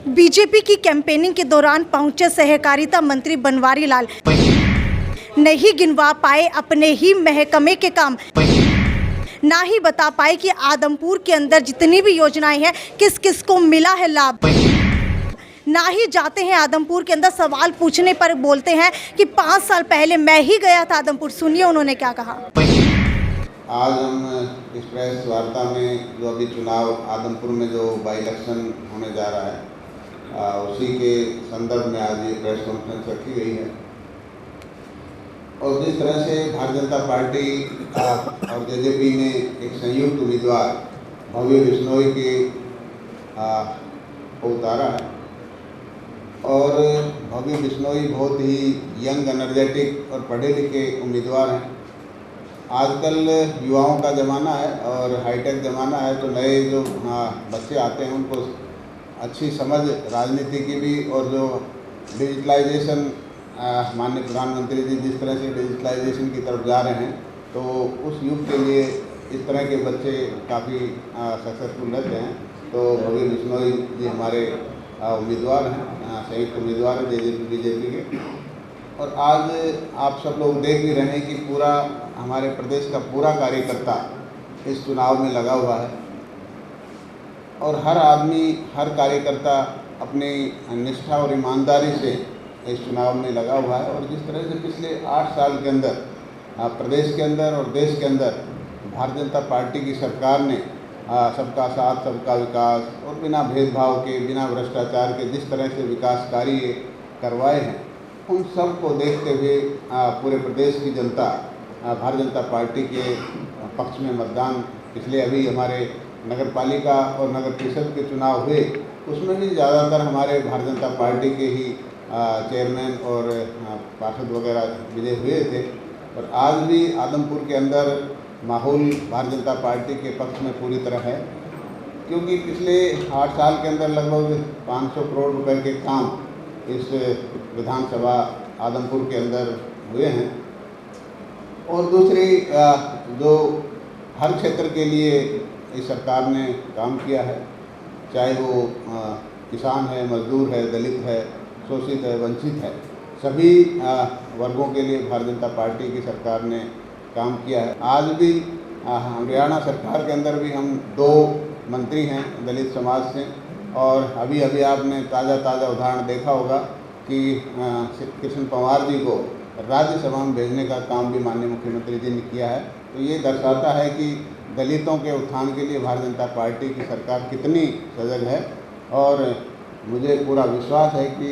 BJP की campaigning के दौरान पहुंचे सहकारिता मंत्री बनवारी लाल नहीं गिनवा पाए अपने ही महकमे के काम, ना ही बता पाए कि आदमपुर के अंदर जितनी भी योजनाएं हैं किस किस को मिला है लाभ, ना ही जाते हैं आदमपुर के अंदर। सवाल पूछने पर बोलते हैं कि 5 साल पहले मैं ही गया था आदमपुर। सुनिए उन्होंने क्या कहा। आज हम इस प्रेस वार्ता में जो अभी चुनाव आदमपुर में जो बाई इलेक्शन होने जा रहा है उसी के संदर्भ में आज ये प्रेस कॉन्फ्रेंस रखी गई है। और जिस तरह से भारतीय जनता पार्टी और जेजेपी ने एक संयुक्त उम्मीदवार भव्य बिश्नोई के को उतारा है और भव्य बिश्नोई बहुत ही यंग एनर्जेटिक और पढ़े लिखे उम्मीदवार हैं। आजकल युवाओं का ज़माना है और हाईटेक ज़माना है, तो नए जो बच्चे आते हैं उनको अच्छी समझ राजनीति की भी, और जो डिजिटलाइजेशन माननीय प्रधानमंत्री जी जिस तरह से डिजिटलाइजेशन की तरफ जा रहे हैं, तो उस युग के लिए इस तरह के बच्चे काफ़ी सक्सेसफुल रहते हैं। तो भव्य बिश्नोई जी हमारे उम्मीदवार हैं, संयुक्त उम्मीदवार हैं बीजेपी के। और आज आप सब लोग देख भी रहे हैं कि पूरा हमारे प्रदेश का पूरा कार्यकर्ता इस चुनाव में लगा हुआ है और हर आदमी, हर कार्यकर्ता अपनी निष्ठा और ईमानदारी से इस चुनाव में लगा हुआ है। और जिस तरह से पिछले 8 साल के अंदर प्रदेश के अंदर और देश के अंदर भारतीय जनता पार्टी की सरकार ने सबका साथ सबका विकास और बिना भेदभाव के, बिना भ्रष्टाचार के जिस तरह से विकास कार्य करवाए हैं, उन सब को देखते हुए पूरे प्रदेश की जनता भारतीय जनता पार्टी के पक्ष में मतदान, इसलिए अभी हमारे नगर पालिका और नगर परिषद के चुनाव हुए उसमें भी ज़्यादातर हमारे भारतीय जनता पार्टी के ही चेयरमैन और पार्षद वगैरह विजय हुए थे। और आज भी आदमपुर के अंदर माहौल भारतीय जनता पार्टी के पक्ष में पूरी तरह है, क्योंकि पिछले 8 साल के अंदर लगभग 500 करोड़ रुपए के काम इस विधानसभा आदमपुर के अंदर हुए हैं। और दूसरी जो हर क्षेत्र के लिए इस सरकार ने काम किया है, चाहे वो किसान है, मजदूर है, दलित है, शोषित है, वंचित है, सभी वर्गों के लिए भारतीय जनता पार्टी की सरकार ने काम किया है। आज भी हरियाणा सरकार के अंदर भी हम 2 मंत्री हैं दलित समाज से, और अभी अभी आपने ताज़ा उदाहरण देखा होगा कि कृष्ण पंवार जी को राज्यसभा में भेजने का काम भी माननीय मुख्यमंत्री जी ने किया है। तो ये दर्शाता है कि दलितों के उत्थान के लिए भारतीय जनता पार्टी की सरकार कितनी सजग है। और मुझे पूरा विश्वास है कि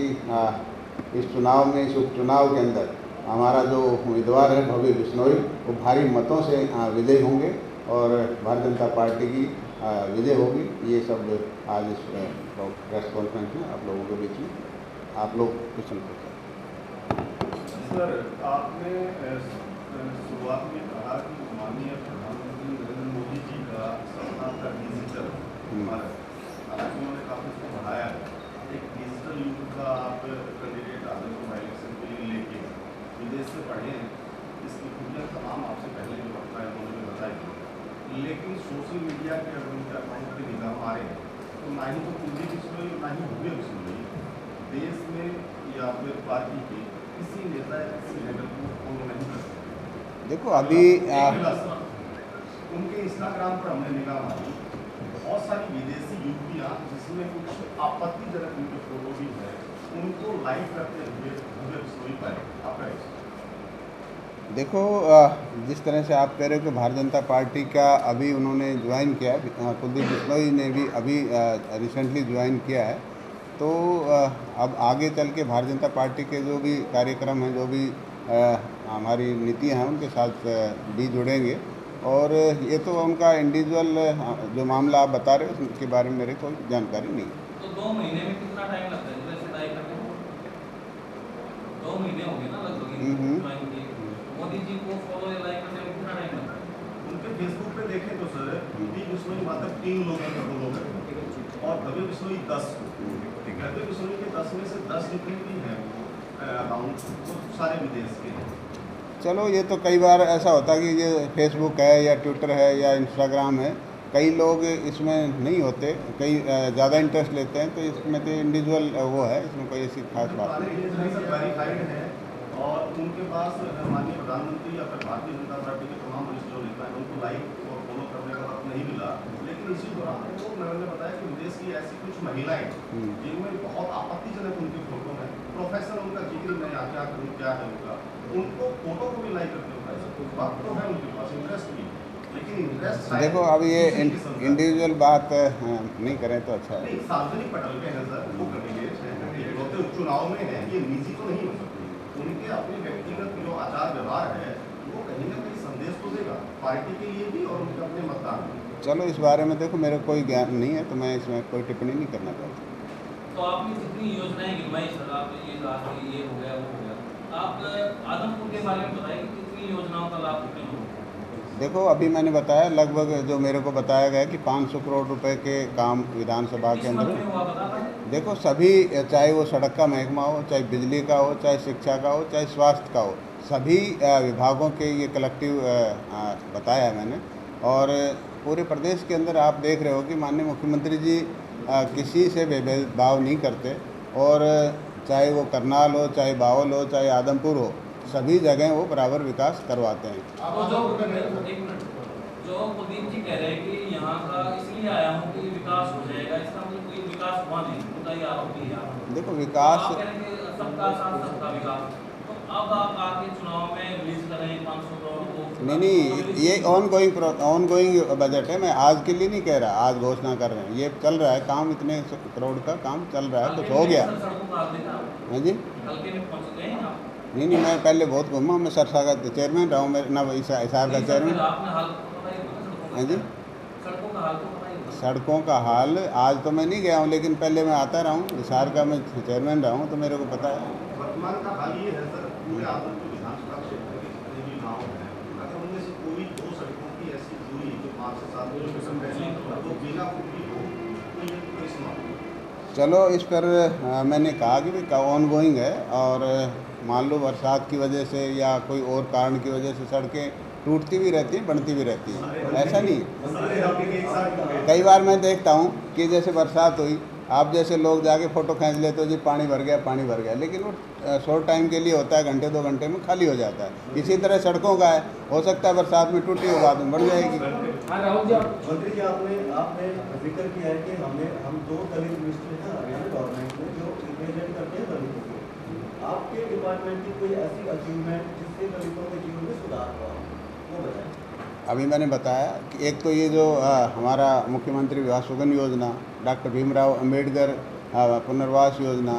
इस चुनाव में, इस उपचुनाव के अंदर हमारा जो उम्मीदवार है भव्य बिश्नोई, वो भारी मतों से विजयी होंगे और भारतीय जनता पार्टी की विजय होगी। ये सब आज इस प्रेस कॉन्फ्रेंस में आप लोगों के बीच में आप लोग क्वेश्चन पूछ सर, आपने शुरुआत में कहा कि माननीय प्रधानमंत्री नरेंद्र मोदी जी का सपना था डिजिटल भारत, हालांकि उन्होंने काफ़ी उसको बढ़ाया है। एक डिजिटल युग का आप कैंडिडेट आदमपुर बाई इलेक्शन के लिए लेके विदेश से पढ़े हैं, इसकी खुबियाँ तमाम आपसे पहले जो वक्ता है उन्होंने बताई, लेकिन सोशल मीडिया के अगर उनके अकाउंट पर निगाह मारे तो ना ही तो पूंजी बिश्नोई, ना ही भव्य बिश्नोई देश में या फिर पार्टी के किसी नेता या किसी लीडर को फॉलो नहीं करते। देखो अभी उनके इंस्टाग्राम पर हमने निगाह मारी, बहुत सारी विदेशी युवतियाँ जिसमें कुछ आपत्तिजनक उनके फोटो भी है, उनको लाइक करते हुए भव्य बिश्नोई पाए। आपका देखो जिस तरह से आप कह रहे हो कि भारतीय जनता पार्टी का अभी उन्होंने ज्वाइन किया है, कुलदीप बिश्नोई ने भी अभी रिसेंटली ज्वाइन किया है, तो अब आगे चल के भारतीय जनता पार्टी के जो भी कार्यक्रम हैं, जो भी हमारी नीतियाँ हैं, उनके साथ भी जुड़ेंगे। और ये तो उनका इंडिविजुअल जो मामला आप बता रहे हो उसके बारे में मेरे कोई जानकारी नहीं है। तो 2 महीने में कितना टाइम लगता है जैसे तय करने को? 2 महीने हो गए ना लगभग मोदी जी को फॉलो या लाइक करने में कितना टाइम लगता है? उनके फेसबुक पे देखें तो सर कुलदीप बिश्नोई मात्र 3 लोगों को फॉलो करते हैं और भव्य बिश्नोई 10 को। भव्य बिश्नोई के 10 में से 10 जितने भी हैं अकाउंट वो सारे विदेश के हैं। चलो ये तो कई बार ऐसा होता है कि ये फेसबुक है या ट्विटर है या इंस्टाग्राम है, कई लोग इसमें नहीं होते, कई ज़्यादा इंटरेस्ट लेते हैं, तो इसमें तो इंडिविजुअल वो है, इसमें कोई ऐसी खास बात नहीं। वेरीफाइड है और उनके पास माननीय प्रधानमंत्री या फिर भारतीय जनता पार्टी के तमाम वरिष्ठ जो नेता हैं उनको लाइक और फॉलो करने का वक्त नहीं मिला, लेकिन इसी दौरान वो मैंने बताया कि विदेश की ऐसी कुछ महिलाएं जिनमें बहुत आपत्तिजनक उनकी फोटो है, प्रोफेशन उनका जिक्र मैं क्या करूँ क्या है उनका, उनको फोटो को भी लाइक करते होता है, वक्त तो है उनके पास, इंटरेस्ट भी, लेकिन इंटरेस्ट देखो अब ये इंडिविजुअल बात नहीं करें तो अच्छा है। नहीं, सार्वजनिक पटल पे है सर, वो कैंडिडेट चुनाव में है, ये निजी तो नहीं हो सकती, उनके अपने व्यक्तिगत जो आचार व्यवहार है वो कहीं ना कहीं संदेश तो देगा पार्टी के लिए भी और उनके अपने मतदान में। चलो इस बारे में देखो मेरे कोई ज्ञान नहीं है, तो मैं इसमें कोई टिप्पणी नहीं करना चाहता। तो आपने कितनी योजनाएं गिनवाई सर, आप ये हो गया वो हो गया, आप आदमपुर के बारे में बताइए कि कितनी योजनाओं का लाभ कितने लोगों को? देखो अभी मैंने बताया लगभग जो मेरे को बताया गया कि 500 करोड़ रुपए के काम विधानसभा के अंदर। देखो सभी, चाहे वो सड़क का महकमा हो, चाहे बिजली का हो, चाहे शिक्षा का हो, चाहे स्वास्थ्य का हो, सभी विभागों के ये कलेक्टिव बताया मैंने। और पूरे प्रदेश के अंदर आप देख रहे हो कि माननीय मुख्यमंत्री जी किसी से भेदभाव नहीं करते, और चाहे वो करनाल हो, चाहे बावल हो, चाहे आदमपुर हो, सभी जगह वो बराबर विकास करवाते हैं। तो जो कुलदीप जी कह रहे हैं कि यहाँ का इसलिए आया हूँ कि विकास हो जाएगा, इसका मतलब कोई विकास हुआ नहीं, बताइए आप भी। देखो विकास, आप कह रहे हैं कि सबका साथ सबका विकास, तो अब आप आके चुनाव में रिलीज करें 500 करोड़ को। नहीं, ये ऑनगोइंग बजट है, मैं आज के लिए नहीं कह रहा, आज घोषणा कर रहे हैं, ये चल रहा है काम, इतने करोड़ का काम चल रहा है, कुछ हो गया। हाँ जी, हल्के में पहुँच गए हैं आप? नहीं, मैं पहले बहुत घूमा, मैं सरसा का चेयरमैन रहा हूँ, मैं ना हिसार का चेयरमैन। हाँ जी, सड़कों का हाल तो बताइए। सड़कों का हाल आज तो मैं नहीं गया हूँ, लेकिन पहले मैं आता रहा हूँ, हिसार का मैं चेयरमैन रहा हूँ, तो मेरे को पता है। वर्तमान का हाल ये है सर, पूरे आदमपुर विधानसभा क्षेत्र के जितने भी गाँव हैं, अगर उनमें से कोई 2 सड़कों की ऐसी दूरी जो 5 से 7 किलोमीटर पहले वो बिना पूरी हो, तो ये कोई समाप्त। चलो इस पर मैंने कहा कि भाई ऑनगोइंग है, और मान लो बरसात की वजह से या कोई और कारण की वजह से सड़कें टूटती भी रहती हैं, बनती भी रहती हैं, ऐसा नहीं है। कई बार मैं देखता हूँ कि जैसे बरसात हुई, आप जैसे लोग जाके फ़ोटो खींच लेते हो जी पानी भर गया, लेकिन वो शॉर्ट टाइम के लिए होता है, घंटे 2 घंटे में खाली हो जाता है। इसी तरह सड़कों का है, हो सकता है बरसात में टूटी हो, बाद में बढ़ जाएगी। मंत्री जी आपने जिक्र किया है कि हम 2 दलित मिनिस्टर हैं हरियाणा गवर्नमेंट में जो रिप्रेजेंट करते हैं दलितों को। आपके डिपार्टमेंट की कोई ऐसी अचीवमेंट जिससे दलितों के जीवन में सुधार हुआ, वो बताएं। अभी मैंने बताया कि एक तो ये जो हमारा मुख्यमंत्री विवाह सुगन योजना, डॉक्टर भीमराव अंबेडकर पुनर्वास योजना,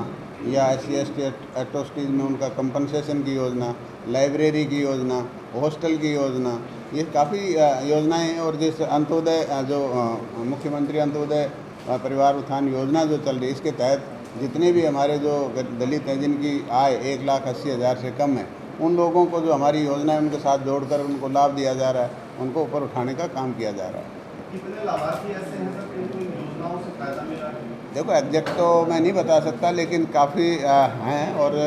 या SC/ST एट्रोसिटीज़ में उनका कंपनसेशन की योजना, लाइब्रेरी की योजना, हॉस्टल की योजना, ये काफ़ी योजनाएं हैं। और जिस अंत्योदय जो मुख्यमंत्री अंत्योदय परिवार उत्थान योजना जो चल रही है, इसके तहत जितने भी हमारे जो दलित हैं जिनकी आय 1,80,000 से कम है, उन लोगों को जो हमारी योजना है उनके साथ जोड़कर उनको लाभ दिया जा रहा है, उनको ऊपर उठाने का काम किया जा रहा है। कितने लाभार्थी ऐसे हैं सर जिनको इन योजनाओं से फायदा मिला है? देखो एग्जैक्ट तो मैं नहीं बता सकता, लेकिन काफ़ी हैं। और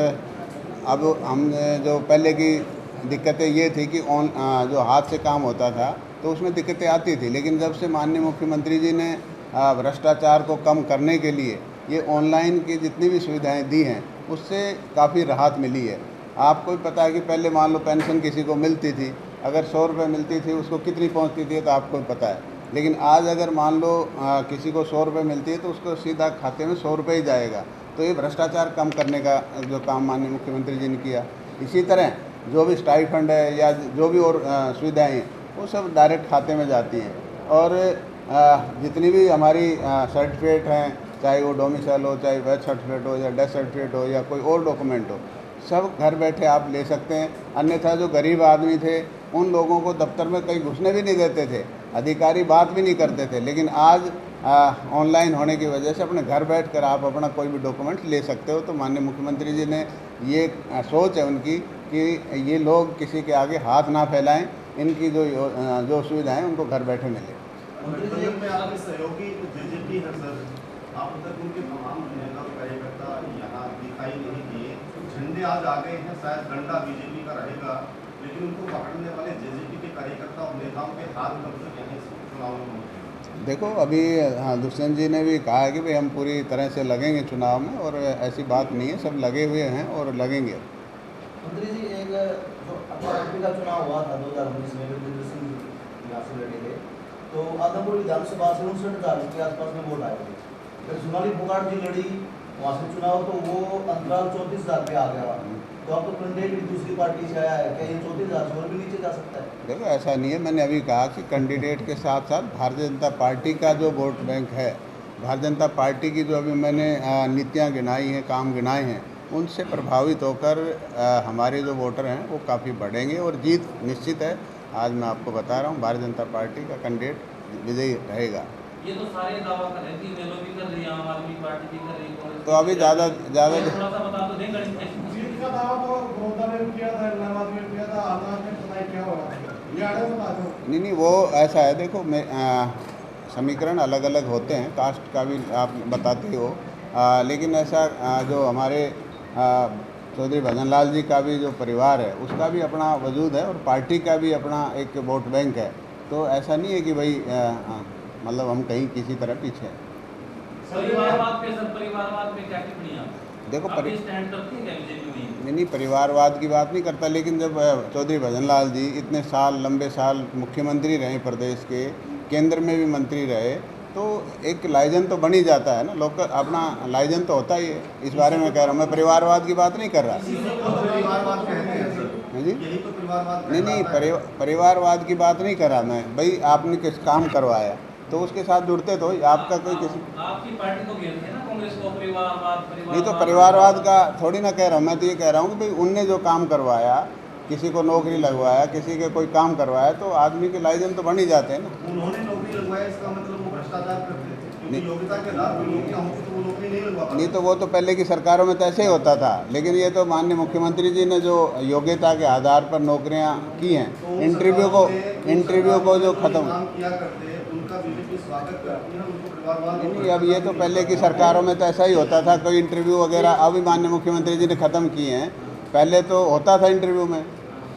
अब हम जो पहले की दिक्कतें ये थी कि जो हाथ से काम होता था तो उसमें दिक्कतें आती थी, लेकिन जब से माननीय मुख्यमंत्री जी ने भ्रष्टाचार को कम करने के लिए ये ऑनलाइन की जितनी भी सुविधाएं दी हैं, उससे काफ़ी राहत मिली है। आपको भी पता है कि पहले मान लो पेंशन किसी को मिलती थी, अगर 100 रुपये मिलती थी, उसको कितनी पहुंचती थी तो आपको भी पता है। लेकिन आज अगर मान लो किसी को 100 रुपये मिलती है तो उसको सीधा खाते में 100 रुपये ही जाएगा। तो ये भ्रष्टाचार कम करने का जो काम माननीय मुख्यमंत्री जी ने किया। इसी तरह जो भी स्टाइफंड है या जो भी और सुविधाएँ हैं, वो सब डायरेक्ट खाते में जाती हैं। और जितनी भी हमारी सर्टिफिकेट हैं, चाहे वो डोमिसाइल हो, चाहे बर्थ सर्टिफिकेट हो, या डेथ सर्टिफिकेट हो, या कोई और डॉक्यूमेंट हो, सब घर बैठे आप ले सकते हैं। अन्यथा जो गरीब आदमी थे उन लोगों को दफ्तर में कहीं घुसने भी नहीं देते थे, अधिकारी बात भी नहीं करते थे, लेकिन आज ऑनलाइन होने की वजह से अपने घर बैठकर आप अपना कोई भी डॉक्यूमेंट ले सकते हो। तो माननीय मुख्यमंत्री जी ने ये सोच है उनकी कि ये लोग किसी के आगे हाथ ना फैलाएं, इनकी जो सुविधाएं उनको घर बैठे मिले। गठबंधन में आपके सहयोगी जेजेपी है सर, अब तक उनके तमाम नेता कार्यकर्ता यहाँ दिखाई नहीं दिए। झंडे आज आ गए हैं, शायद डंडा बीजेपी का रहेगा, लेकिन उनको पकड़ने वाले जेजेपी के कार्यकर्ता और नेताओं के हाथ कब तक यहाँ चुनाव में देखो अभी हाँ, दुष्यंत जी ने भी कहा है कि भाई हम पूरी तरह से लगेंगे चुनाव में, और ऐसी बात नहीं है, सब लगे हुए हैं और लगेंगे। मंत्री जी, एक जो एमपी का चुनाव हुआ था 2019 में, वीरेंद्र सिंह यहाँ से लड़े थे, तो आदमपुर विधानसभा से 59,000 के आसपास में वोट आए थे। फिर सोनाली फोगाट जी लड़ी वहाँ से चुनाव, तो वो अंतराल 34,000 पे आ गया। तो अब तो कैंडिडेट भी दूसरी पार्टी से आया है, क्या ये 34,000 से और भी नीचे जा सकता है? देखो ऐसा नहीं है, मैंने अभी कहा कि कैंडिडेट के साथ साथ भारतीय जनता पार्टी का जो वोट बैंक है, भारतीय जनता पार्टी की जो अभी मैंने नीतियाँ गिनाई हैं, काम गिनाए हैं, उनसे प्रभावित होकर हमारे जो वोटर हैं वो काफ़ी बढ़ेंगे और जीत निश्चित है। आज मैं आपको बता रहा हूँ, भारतीय जनता पार्टी का कैंडिडेट विजयी रहेगा। ये तो सारे दावा कर रहे हैं कि मेलो भी कर रही है, आम आदमी पार्टी भी कर रही है, कांग्रेस तो अभी ज़्यादा थोड़ा सा बता तो देंगे। जीत का दावा तो बड़ौदा में किया था, इलाहाबाद में किया था, आना में पता है क्या होगा, ये आगे बता दो। नहीं, वो ऐसा है, देखो मैं समीकरण अलग अलग होते हैं, कास्ट का भी आप बताते हो, लेकिन ऐसा जो हमारे चौधरी भजन लाल जी का भी जो परिवार है उसका भी अपना वजूद है और पार्टी का भी अपना एक वोट बैंक है। तो ऐसा नहीं है कि भाई मतलब हम कहीं किसी तरह पीछे हैं। परिवारवाद पे सर, परिवारवाद पे क्या टिप्पणी आप? देखो आप ये स्टैंड करते हैं क्या बीजेपी में? नहीं, परिवारवाद की बात नहीं करता, लेकिन जब चौधरी भजन लाल जी इतने साल, लंबे साल मुख्यमंत्री रहे प्रदेश के, केंद्र में भी मंत्री रहे, तो एक लाइजन तो बन ही जाता है ना, लोग का अपना लाइजन तो होता ही है। इस बारे में कह रहा हूँ, मैं परिवारवाद की बात नहीं कर रहा। जी नहीं, परिवारवाद की बात नहीं कर रहा मैं। भाई आपने किस काम करवाया तो उसके साथ जुड़ते तो आपका कोई किसी आपकी पार्टी तो घेरती है ना कांग्रेस को, परिवारवाद नहीं, तो परिवारवाद का थोड़ी ना कह रहा हूँ मैं, तो ये कह रहा हूँ कि भाई उनने जो काम करवाया, किसी को नौकरी लगवाया, किसी के कोई काम करवाया, तो आदमी के लाइजन तो बन ही जाते हैं ना। उन्होंने नौकरी लगवाया, इसका मतलब वो भ्रष्टाचार करते थे, क्योंकि योग्यता के आधार पर नौकरियां होती तो वो नौकरी नहीं लगवा पाते। नहीं, तो वो तो पहले की सरकारों में तो ऐसे ही होता था, लेकिन ये तो माननीय मुख्यमंत्री जी ने जो योग्यता के आधार पर नौकरियां की हैं, इंटरव्यू को जो खत्म किया करते हैं, उनका बीजेपी स्वागत करती है, उनको परिवारवाद। नहीं, अब ये तो पहले की सरकारों में तो ऐसा ही होता था, कोई इंटरव्यू वगैरह अभी माननीय मुख्यमंत्री जी ने ख़त्म किए हैं। पहले तो होता था इंटरव्यू में,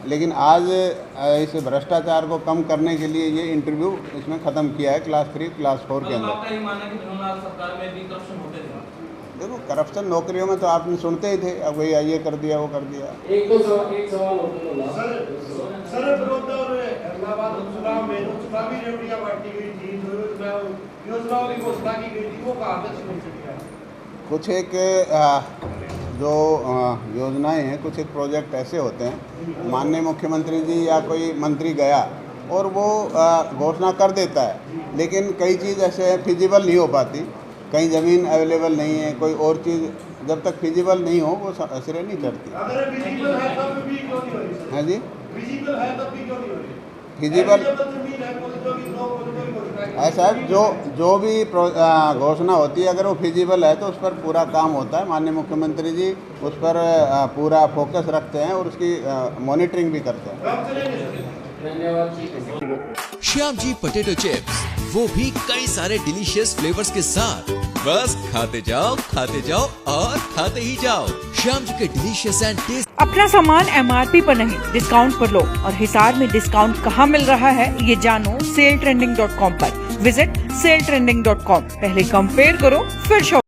लेकिन आज इस भ्रष्टाचार को कम करने के लिए ये इंटरव्यू इसमें ख़त्म किया है क्लास 3, क्लास 4 के अंदर। आपका ये मानना है कि भजनलाल सरकार में भी करप्शन होते थे? देखो करप्शन नौकरियों में तो आपने सुनते ही थे, अब वही ये कर दिया, वो कर दिया। एक सवाल होता सर बड़ौदा और इलाहाबाद उपचुनाव में जो चुनावी रेवड़ियां बांटी गई थी, जो योजनाओं की घोषणा की गई थी, वो कहाँ तक सुनिश्चित किया? कुछ एक जो योजनाएं हैं, कुछ एक प्रोजेक्ट ऐसे होते हैं, माननीय मुख्यमंत्री जी या कोई मंत्री गया और वो घोषणा कर देता है, लेकिन कई चीज़ ऐसे फिजिबल नहीं हो पाती, कहीं ज़मीन अवेलेबल नहीं है, कोई और चीज़ जब तक फिजिबल नहीं हो वो सिरे नहीं चढ़ती। अगर विजिबल है तब भी क्यों नहीं हो रही? हाँ जी, विजिबल है तब भी क्यों नहीं हो रही? फिजिबल जमीन है, ऐसा है, जो भी घोषणा होती है, अगर वो फिजिबल है तो उस पर पूरा काम होता है। माननीय मुख्यमंत्री जी उस पर पूरा फोकस रखते हैं और उसकी मॉनिटरिंग भी करते हैं। श्याम जी पोटैटो चिप्स, वो भी कई सारे डिलीशियस फ्लेवर्स के साथ। बस खाते जाओ और खाते ही जाओ। श्याम जी के डिलीशियस एंड टेस्ट। अपना सामान MRP पर नहीं, डिस्काउंट पर लो। और हिसार में डिस्काउंट कहाँ मिल रहा है ये जानो SaleTrending.com पर। Visit SaleTrending.com। पहले कंपेयर करो, फिर शॉप।